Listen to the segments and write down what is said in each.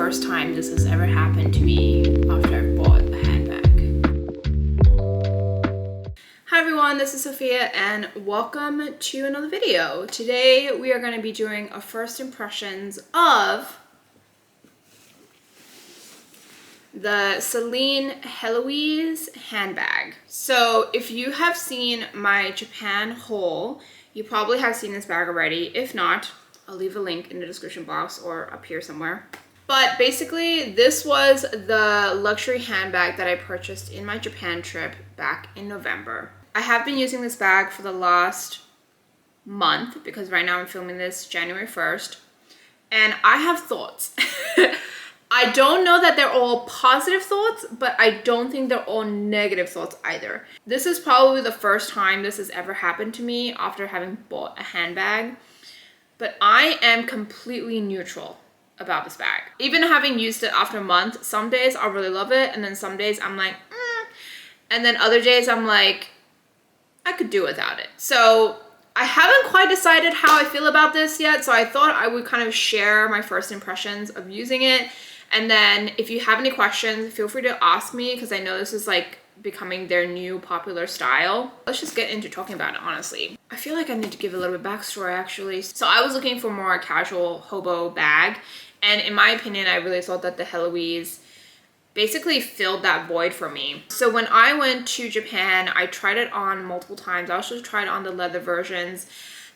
first time this has ever happened to me after I've bought a handbag. Hi everyone, this is Sophia and welcome to another video. Today we are going to be doing a first impressions of the Celine Heloise handbag. So if you have seen my Japan haul, you probably have seen this bag already. If not, I'll leave a link in the description box or up here somewhere. But basically, this was the luxury handbag that I purchased in my Japan trip back in November. I have been using this bag for the last month because right now I'm filming this January 1st. And I have thoughts. I don't know that they're all positive thoughts, but I don't think they're all negative thoughts either. This is probably the first time this has ever happened to me after having bought a handbag. But I am completely neutral about this bag. Even having used it after a month, some days I'll really love it, and then some days I'm like, and then other days I'm like, I could do without it. So I haven't quite decided how I feel about this yet, so I thought I would kind of share my first impressions of using it. And then if you have any questions, feel free to ask me, because I know this is like becoming their new popular style. Let's just get into talking about it, honestly. I feel like I need to give a little bit backstory actually. So I was looking for more casual hobo bag, and in my opinion, I really thought that the Heloise basically filled that void for me. So when I went to Japan, I tried it on multiple times. I also tried on the leather versions.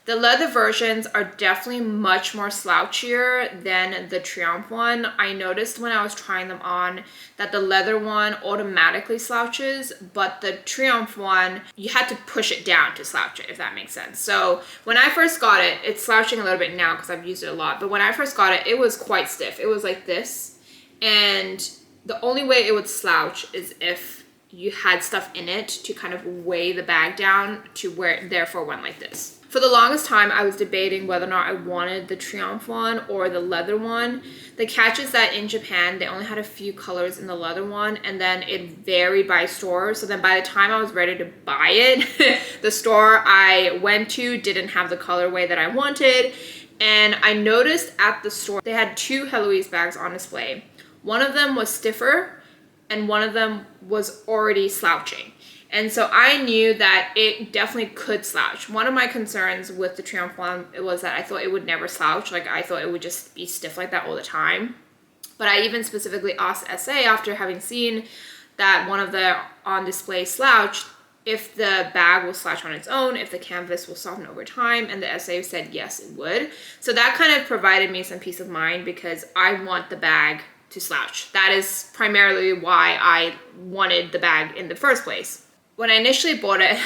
The leather versions are definitely much more slouchier than the Triomphe one. I noticed when I was trying them on that the leather one automatically slouches, but the Triomphe one, you had to push it down to slouch it, if that makes sense. So when I first got it, it's slouching a little bit now because I've used it a lot, but when I first got it, it was quite stiff. It was like this, and the only way it would slouch is if you had stuff in it to kind of weigh the bag down to where it therefore went like this. For the longest time, I was debating whether or not I wanted the Triomphe one or the leather one. The catch is that in Japan, they only had a few colors in the leather one, and then it varied by store. So then by the time I was ready to buy it, the store I went to didn't have the colorway that I wanted. And I noticed at the store, they had two Heloise bags on display. One of them was stiffer, and one of them was already slouching. And so I knew that it definitely could slouch. One of my concerns with the Triomphe one was that I thought it would never slouch. Like I thought it would just be stiff like that all the time. But I even specifically asked SA after having seen that one of the on display slouched, if the bag will slouch on its own, if the canvas will soften over time, and the SA said yes, it would. So that kind of provided me some peace of mind because I want the bag to slouch. That is primarily why I wanted the bag in the first place. When I initially bought it,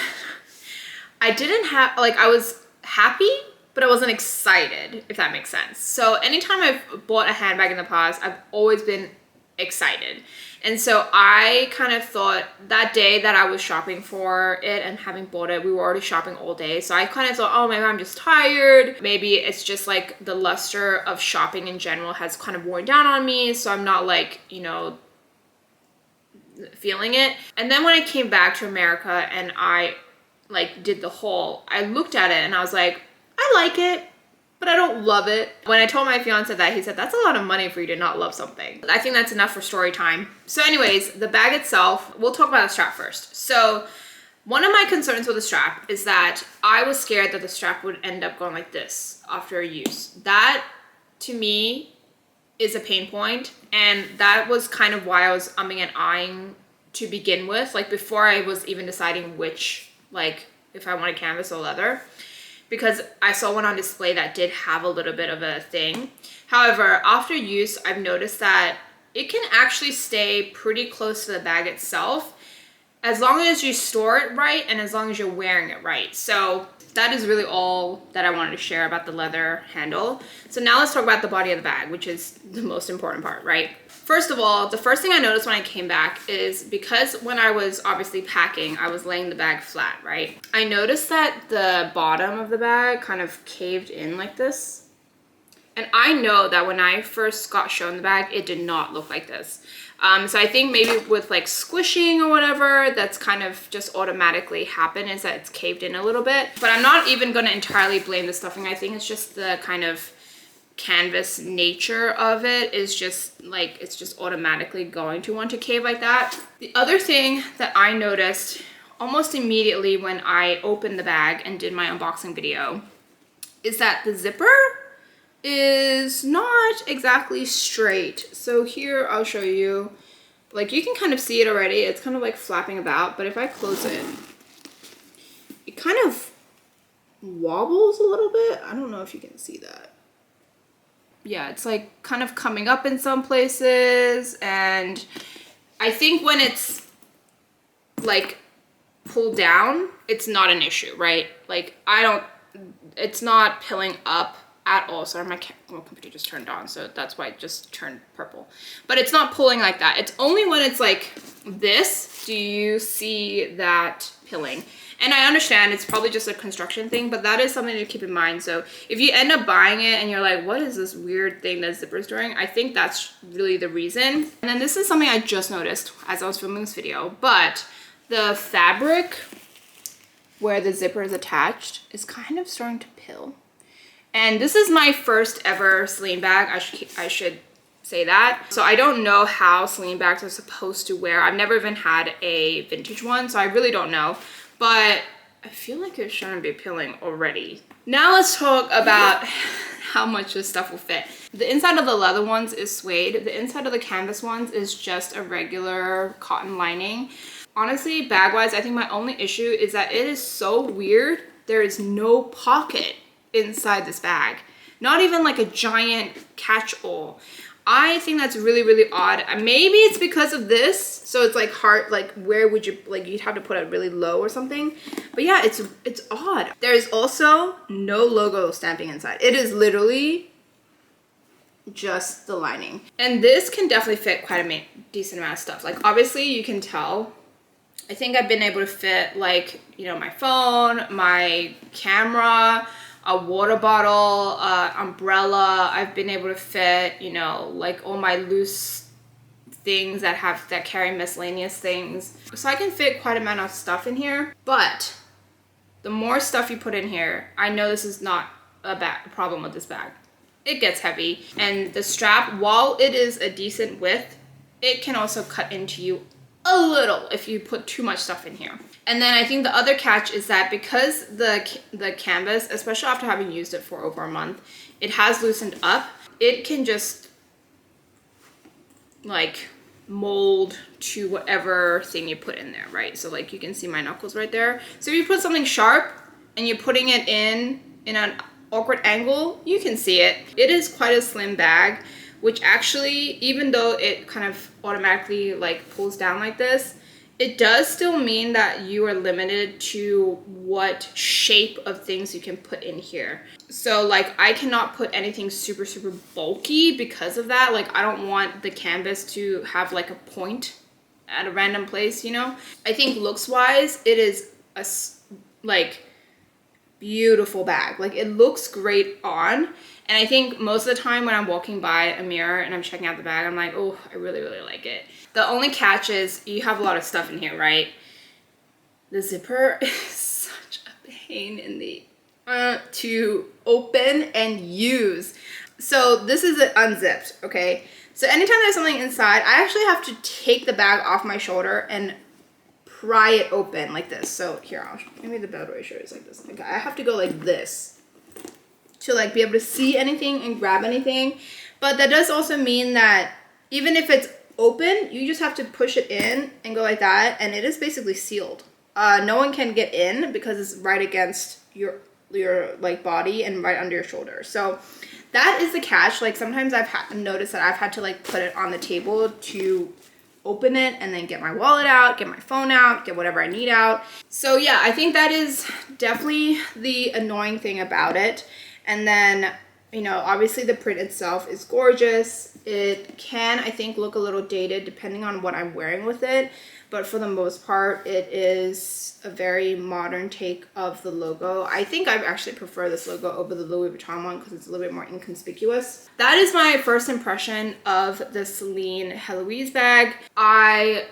I didn't have, like, I was happy, but I wasn't excited, if that makes sense. So anytime I've bought a handbag in the past, I've always been excited. And so I kind of thought that day that I was shopping for it and having bought it, we were already shopping all day. So I kind of thought, oh, maybe I'm just tired. Maybe it's just like the luster of shopping in general has kind of worn down on me. So I'm not like, you know, feeling it. And then when I came back to America and I like did the haul, I looked at it and I was like, I like it, but I don't love it. When I told my fiance that, he said, that's a lot of money for you to not love something. I think that's enough for story time. So anyways, the bag itself, we'll talk about the strap first. So one of my concerns with the strap is that I was scared that the strap would end up going like this after a use. That to me is a pain point, and that was kind of why I was umming and ahhing to begin with, like before I was even deciding which, like if I wanted canvas or leather, because I saw one on display that did have a little bit of a thing. However, after use, I've noticed that it can actually stay pretty close to the bag itself as long as you store it right and as long as you're wearing it right. So that is really all that I wanted to share about the leather handle. So now let's talk about the body of the bag, which is the most important part, right? First of all, the first thing I noticed when I came back is because when I was obviously packing, I was laying the bag flat, right? I noticed that the bottom of the bag kind of caved in like this. And I know that when I first got shown the bag, it did not look like this. So I think maybe with like squishing or whatever, that's kind of just automatically happened, is that it's caved in a little bit. But I'm not even going to entirely blame the stuffing. I think it's just the kind of canvas nature of it is just like, it's just automatically going to want to cave like that. The other thing that I noticed almost immediately when I opened the bag and did my unboxing video is that the zipper is not exactly straight. So here I'll show you, like you can kind of see it already. It's kind of like flapping about, but if I close it, it kind of wobbles a little bit. I don't know if you can see that. Yeah, it's like kind of coming up in some places, and I think when it's like pulled down, it's not an issue, right? Like it's not pilling up at all. Sorry, my computer just turned on, so that's why it just turned purple. But it's not pulling like that. It's only when it's like this, do you see that pilling. And I understand it's probably just a construction thing, but that is something to keep in mind. So if you end up buying it and you're like, what is this weird thing that zipper's doing? I think that's really the reason. And then this is something I just noticed as I was filming this video, but the fabric where the zipper is attached is kind of starting to pill. And this is my first ever Celine bag. I should say that. So I don't know how Celine bags are supposed to wear. I've never even had a vintage one, so I really don't know. But I feel like it shouldn't be peeling already. Now let's talk about how much this stuff will fit. The inside of the leather ones is suede. The inside of the canvas ones is just a regular cotton lining. Honestly, bag-wise, I think my only issue is that it is so weird. There is no pocket inside this bag. Not even like a giant catch-all. I think that's really, really odd. Maybe it's because of this. So it's like hard, like where would you, like you'd have to put it really low or something. But yeah, it's odd. There's also no logo stamping inside. It is literally just the lining. And this can definitely fit quite a decent amount of stuff. Like obviously you can tell, I think I've been able to fit like, you know, my phone, my camera, a water bottle, umbrella. I've been able to fit, you know, like all my loose things that carry miscellaneous things. So I can fit quite a amount of stuff in here, but the more stuff you put in here, I know this is not a problem with this bag. It gets heavy, and the strap, while it is a decent width, it can also cut into you a little if you put too much stuff in here. And then I think the other catch is that because the canvas, especially after having used it for over a month, it has loosened up. It can just like mold to whatever thing you put in there, right? So like you can see my knuckles right there. So if you put something sharp and you're putting it in an awkward angle, you can see it. It is quite a slim bag, which actually, even though it kind of automatically like pulls down like this, it does still mean that you are limited to what shape of things you can put in here. So like I cannot put anything super, super bulky because of that. Like I don't want the canvas to have like a point at a random place, you know? I think looks wise, it is a like beautiful bag. Like it looks great on. And I think most of the time when I'm walking by a mirror and I'm checking out the bag, I'm like, oh, I really, really like it. The only catch is you have a lot of stuff in here, right? The zipper is such a pain in the to open and use. So this is it unzipped, okay? So anytime there's something inside, I actually have to take the bag off my shoulder and pry it open like this. So here, maybe the better ratio is like this. Like I have to go like this to like be able to see anything and grab anything. But that does also mean that even if it's open, you just have to push it in and go like that, and it is basically sealed. No one can get in because it's right against your like body and right under your shoulder. So that is the catch. Like sometimes I've noticed that I've had to like put it on the table to open it and then get my wallet out, get my phone out, get whatever I need out. So yeah, I think that is definitely the annoying thing about it. And then, you know, obviously the print itself is gorgeous. It can, I think, look a little dated depending on what I'm wearing with it. But for the most part, it is a very modern take of the logo. I think I actually prefer this logo over the Louis Vuitton one because it's a little bit more inconspicuous. That is my first impression of the Celine Heloise bag. I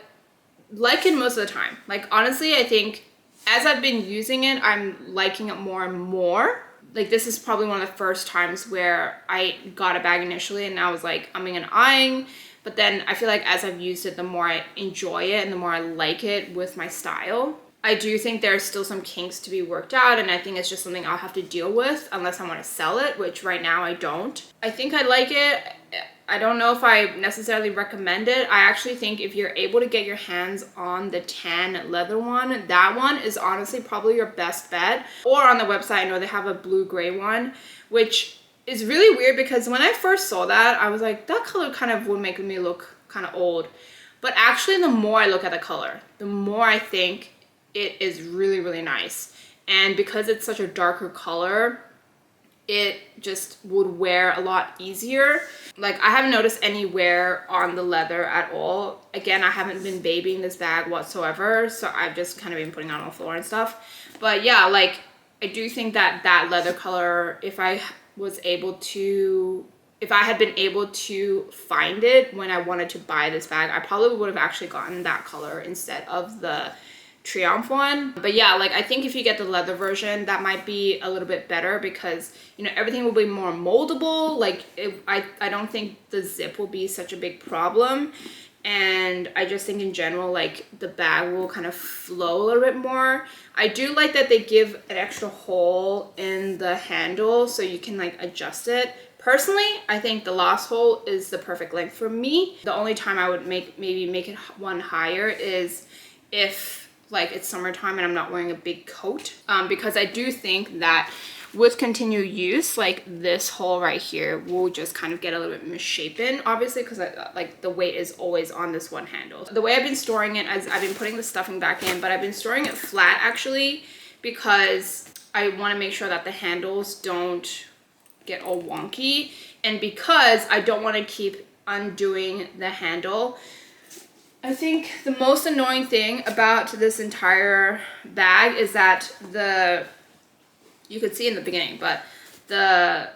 like it most of the time. Like, honestly, I think as I've been using it, I'm liking it more and more. like this is probably one of the first times where I got a bag initially and I was like umming and eyeing, but then I feel like as I've used it, the more I enjoy it and the more I like it with my style. I do think there's still some kinks to be worked out, and I think it's just something I'll have to deal with unless I want to sell it, which right now I don't. I think I like it. I don't know if I necessarily recommend it. I actually think if you're able to get your hands on the tan leather one, that one is honestly probably your best bet. Or on the website, I know they have a blue-gray one, which is really weird because when I first saw that, I was like, that color kind of would make me look kind of old. But actually, the more I look at the color, the more I think it is really, really nice. And because it's such a darker color, it just would wear a lot easier. Like I haven't noticed any wear on the leather at all. Again, I haven't been babying this bag whatsoever, so I've just kind of been putting it on the floor and stuff. But yeah, like I do think that that leather color, if I had been able to find it when I wanted to buy this bag, I probably would have actually gotten that color instead of the Triomphe one. But yeah, like I think if you get the leather version, that might be a little bit better because, you know, everything will be more moldable. Like I don't think the zip will be such a big problem. And I just think in general, like the bag will kind of flow a little bit more. I do like that they give an extra hole in the handle so you can like adjust it. Personally, I think the last hole is the perfect length for me. The only time I would maybe make it one higher is if like it's summertime and I'm not wearing a big coat, because I do think that with continued use, like this hole right here will just kind of get a little bit misshapen, obviously, because like the weight is always on this one handle. The way I've been storing it, as I've been putting the stuffing back in, but I've been storing it flat actually because I want to make sure that the handles don't get all wonky, and because I don't want to keep undoing the handle. I think the most annoying thing about this entire bag is that you could see in the beginning, but the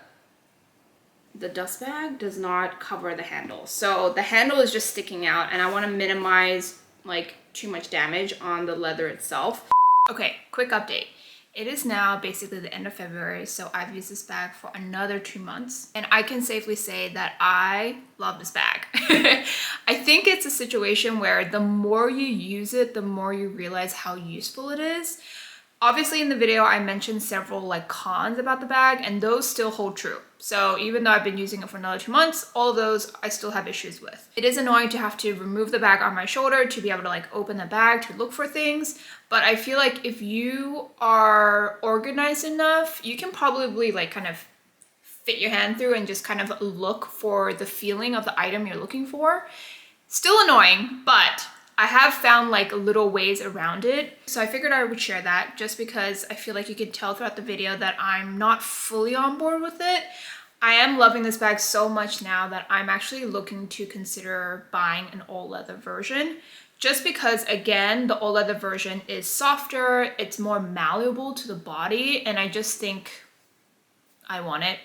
dust bag does not cover the handle. So the handle is just sticking out and I want to minimize like too much damage on the leather itself. Okay, quick update. It is now basically the end of February, so I've used this bag for another 2 months, and I can safely say that I love this bag. I think it's a situation where the more you use it, the more you realize how useful it is. Obviously in the video, I mentioned several like cons about the bag, and those still hold true. So even though I've been using it for another 2 months, all of those I still have issues with. It is annoying to have to remove the bag on my shoulder to be able to like open the bag to look for things. But I feel like if you are organized enough, you can probably like kind of fit your hand through and just kind of look for the feeling of the item you're looking for. Still annoying, but I have found like little ways around it. So I figured I would share that just because I feel like you can tell throughout the video that I'm not fully on board with it. I am loving this bag so much now that I'm actually looking to consider buying an all leather version. Just because, again, the all leather version is softer, it's more malleable to the body, and I just think I want it.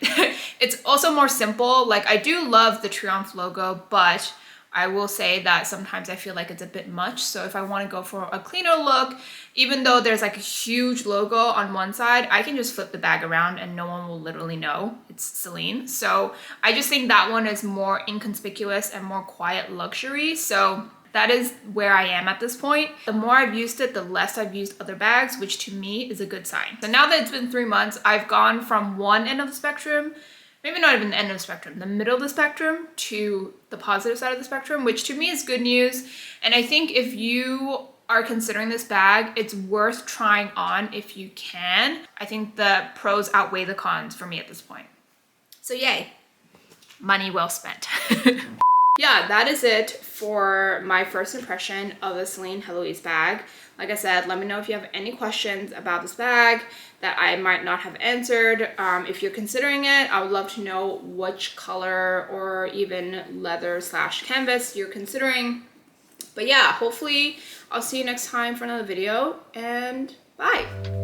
It's also more simple. Like I do love the Triomphe logo, but I will say that sometimes I feel like it's a bit much. So if I want to go for a cleaner look, even though there's like a huge logo on one side, I can just flip the bag around and no one will literally know it's Celine. So I just think that one is more inconspicuous and more quiet luxury. So that is where I am at this point. The more I've used it, the less I've used other bags, which to me is a good sign. So now that it's been 3 months, I've gone from one end of the spectrum, maybe not even the end of the spectrum, the middle of the spectrum, to the positive side of the spectrum, which to me is good news. And I think if you are considering this bag, it's worth trying on if you can. I think the pros outweigh the cons for me at this point. So yay, money well spent. Yeah, that is it for my first impression of the Celine Heloise bag. Like I said, let me know if you have any questions about this bag that I might not have answered. If you're considering it, I would love to know which color or even leather / canvas you're considering. But yeah, hopefully I'll see you next time for another video, and bye.